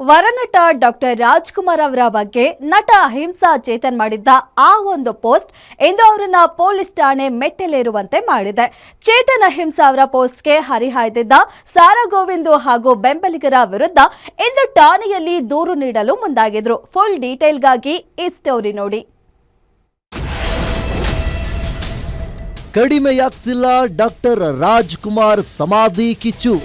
ವರನಟ doctor Rajkumar ಅವರ ಬಗ್ಗೆ ನಟ ಅಹಿಂಸಾ ಚೇತನ್ ಮಾಡಿದ್ದ ಆ ಒಂದು ಪೋಸ್ಟ್ ಇಂದು ಅವರನ್ನ ಪೊಲೀಸ್ ಠಾಣೆ ಮೆಟ್ಟಲೇರುವಂತೆ ಮಾಡಿದೆ. ಚೇತನ್ ಅಹಿಂಸಾ ಅವರ ಪೋಸ್ಟ್ಗೆ ಹರಿಹಾಯ್ದಿದ್ದ ಸಾರಾ ಗೋವಿಂದ್ ಹಾಗೂ ಬೆಂಬಲಿಗರ ವಿರುದ್ಧ ಇಂದು ಠಾಣೆಯಲ್ಲಿ ದೂರು ನೀಡಲು ಮುಂದಾಗಿದ್ರು. ಫುಲ್ ಡೀಟೇಲ್ಗಾಗಿ ಈ ಸ್ಟೋರಿ ನೋಡಿ. ಕಡಿಮೆಯಾಗ್ತಿಲ್ಲ ಡಾಕ್ಟರ್ ರಾಜ್ಕುಮಾರ್ ಸಮಾಧಿ ಕಿಚ್ಚು.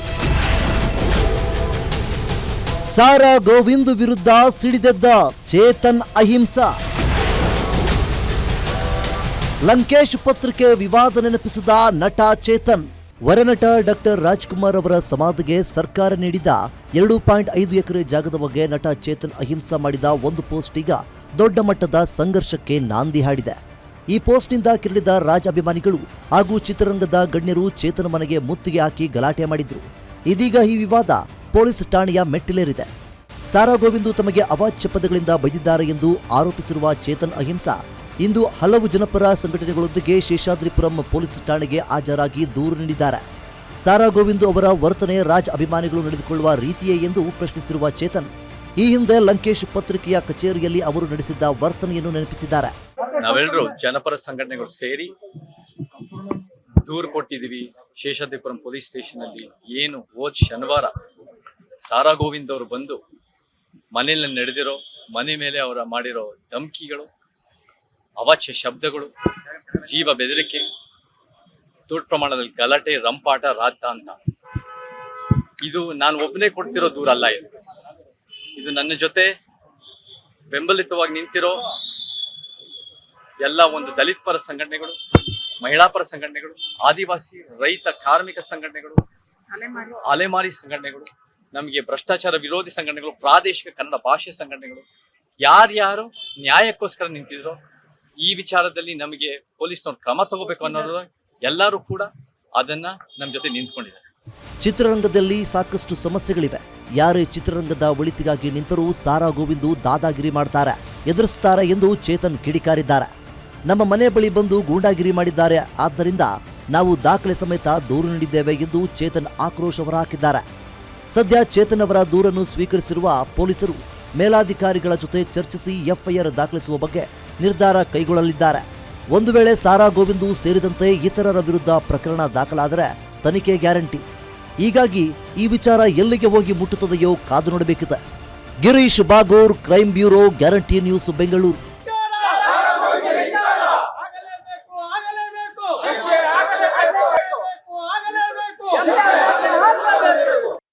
ಸಾರಾ ಗೋವಿಂದ್ ವಿರುದ್ಧ ಸಿಡಿದೆದ್ದ ಚೇತನ್ ಅಹಿಂಸಾ. ಲಂಕೇಶ್ ಪತ್ರಿಕೆ ವಿವಾದ ನೆನಪಿಸಿದ ನಟ ಚೇತನ್. ವರನಟ ಡಾಕ್ಟರ್ ರಾಜ್ಕುಮಾರ್ ಅವರ ಸಮಾಧಿಗೆ ಸರ್ಕಾರ ನೀಡಿದ 2.5 ಎಕರೆ ಜಾಗದ ಬಗ್ಗೆ ನಟ ಚೇತನ್ ಅಹಿಂಸಾ ಮಾಡಿದ ಒಂದು ಪೋಸ್ಟ್ ಈಗ ದೊಡ್ಡ ಮಟ್ಟದ ಸಂಘರ್ಷಕ್ಕೆ ನಾಂದಿ ಹಾಡಿದೆ. ಈ ಪೋಸ್ಟ್ನಿಂದ ಕಿರಳಿದ ರಾಜ್ ಅಭಿಮಾನಿಗಳು ಹಾಗೂ ಚಿತ್ರರಂಗದ ಗಣ್ಯರು ಚೇತನ್ ಮನೆಗೆ ಮುತ್ತಿಗೆ ಹಾಕಿ ಗಲಾಟೆ ಮಾಡಿದ್ರು. ಇದೀಗ ಈ ವಿವಾದ ಪೊಲೀಸ್ ಠಾಣೆಯ ಮೆಟ್ಟಿಲೇರಿದೆ. ಸಾರಾ ಗೋವಿಂದ್ ತಮಗೆ ಅವಾಚ್ಯ ಪದಗಳಿಂದ ಬೈದಿದ್ದಾರೆ ಎಂದು ಆರೋಪಿಸಿರುವ ಚೇತನ್ ಅಹಿಂಸಾ ಇಂದು ಹಲವು ಜನಪರ ಸಂಘಟನೆಗಳೊಂದಿಗೆ ಶೇಷಾದ್ರಿಪುರಂ ಪೊಲೀಸ್ ಠಾಣೆಗೆ ಹಾಜರಾಗಿ ದೂರು ನೀಡಿದ್ದಾರೆ. ಸಾರಾ ಗೋವಿಂದ್ ಅವರ ವರ್ತನೆ ರಾಜ್ ಅಭಿಮಾನಿಗಳು ನಡೆದುಕೊಳ್ಳುವ ರೀತಿಯೇ ಎಂದು ಪ್ರಶ್ನಿಸಿರುವ ಚೇತನ್ ಈ ಹಿಂದೆ ಲಂಕೇಶ್ ಪತ್ರಿಕೆಯ ಕಚೇರಿಯಲ್ಲಿ ಅವರು ನಡೆಸಿದ್ದ ವರ್ತನೆಯನ್ನು ನೆನಪಿಸಿದ್ದಾರೆ. ನಾವೆಲ್ಲರೂ ಜನಪರ ಸಂಘಟನೆಗಳು ಸೇರಿ ದೂರು ಕೊಟ್ಟಿದ್ದೀವಿ ಶೇಷಾದ್ರಿಪುರಂ ಪೊಲೀಸ್ ಸ್ಟೇಷನ್ ಅಲ್ಲಿ. ಏನು ಹೋದ ಶನಿವಾರ ಸಾರಾ ಗೋವಿಂದ್ ಅವರು ಬಂದು ಮನೆಯಲ್ಲಿ ನಡೆದಿರೋ ಮನೆ ಮೇಲೆ ಅವರ ಮಾಡಿರೋ ಧಮಕಿಗಳು, ಅವಾಚ್ಯ ಶಬ್ದಗಳು, ಜೀವ ಬೆದರಿಕೆ, ದೊಡ್ಡ ಪ್ರಮಾಣದಲ್ಲಿ ಗಲಾಟೆ, ರಂಪಾಟ, ರಾತ ಅಂತ, ಇದು ನಾನು ಒಬ್ಬನೇ ಕೊಡ್ತಿರೋ ದೂರ ಅಲ್ಲ. ಇದು ನನ್ನ ಜೊತೆ ಬೆಂಬಲಿತವಾಗಿ ನಿಂತಿರೋ ಎಲ್ಲ ಒಂದು ದಲಿತ ಪರ ಸಂಘಟನೆಗಳು, ಮಹಿಳಾ ಪರ ಸಂಘಟನೆಗಳು, ಆದಿವಾಸಿ ರೈತ ಕಾರ್ಮಿಕ ಸಂಘಟನೆಗಳು, ಅಲೆಮಾರಿ ಸಂಘಟನೆಗಳು, ನಮಗೆ ಭ್ರಷ್ಟಾಚಾರ ವಿರೋಧಿ ಸಂಘಟನೆಗಳು, ಪ್ರಾದೇಶಿಕ ಕನ್ನಡ ಭಾಷೆ ಸಂಘಟನೆಗಳು, ಯಾರ್ಯಾರು ನ್ಯಾಯಕ್ಕೋಸ್ಕರ ನಿಂತಿದ್ರು ಈ ವಿಚಾರದಲ್ಲಿ ನಮಗೆ ಪೊಲೀಸ್ನವ್ರು ಕ್ರಮ ತಗೋಬೇಕು ಅನ್ನೋದು ಎಲ್ಲರೂ ಕೂಡ ಅದನ್ನ ನಮ್ಮ ಜೊತೆ ನಿಂತ್ಕೊಂಡಿದ್ದಾರೆ. ಚಿತ್ರರಂಗದಲ್ಲಿ ಸಾಕಷ್ಟು ಸಮಸ್ಯೆಗಳಿವೆ. ಯಾರೇ ಚಿತ್ರರಂಗದ ಒಳಿತಿಗಾಗಿ ನಿಂತರೂ ಸಾರಾ ಗೋವಿಂದ್ ದಾದಾಗಿರಿ ಮಾಡ್ತಾರೆ, ಎದುರಿಸುತ್ತಾರೆ ಎಂದು ಚೇತನ್ ಕಿಡಿಕಾರಿದ್ದಾರೆ. ನಮ್ಮ ಮನೆ ಬಳಿ ಬಂದು ಗೂಂಡಾಗಿರಿ ಮಾಡಿದ್ದಾರೆ, ಆದ್ದರಿಂದ ನಾವು ದಾಖಲೆ ಸಮೇತ ದೂರು ನೀಡಿದ್ದೇವೆ ಎಂದು ಚೇತನ್ ಆಕ್ರೋಶ ಹೊರಹಾಕಿದ್ದಾರೆ. ಸದ್ಯ ಚೇತನ್ ಅವರ ದೂರನ್ನು ಸ್ವೀಕರಿಸಿರುವ ಪೊಲೀಸರು ಮೇಲಾಧಿಕಾರಿಗಳ ಜೊತೆ ಚರ್ಚಿಸಿ ಎಫ್ಐಆರ್ ದಾಖಲಿಸುವ ಬಗ್ಗೆ ನಿರ್ಧಾರ ಕೈಗೊಳ್ಳಲಿದ್ದಾರೆ. ಒಂದು ವೇಳೆ ಸಾರಾ ಗೋವಿಂದ್ ಸೇರಿದಂತೆ ಇತರರ ವಿರುದ್ಧ ಪ್ರಕರಣ ದಾಖಲಾದರೆ ತನಿಖೆ ಗ್ಯಾರಂಟಿ. ಹೀಗಾಗಿ ಈ ವಿಚಾರ ಎಲ್ಲಿಗೆ ಹೋಗಿ ಮುಟ್ಟುತ್ತದೆಯೋ ಕಾದು ನೋಡಬೇಕಿದೆ. Girish Bagur, crime bureau, guarantee news, Bengaluru.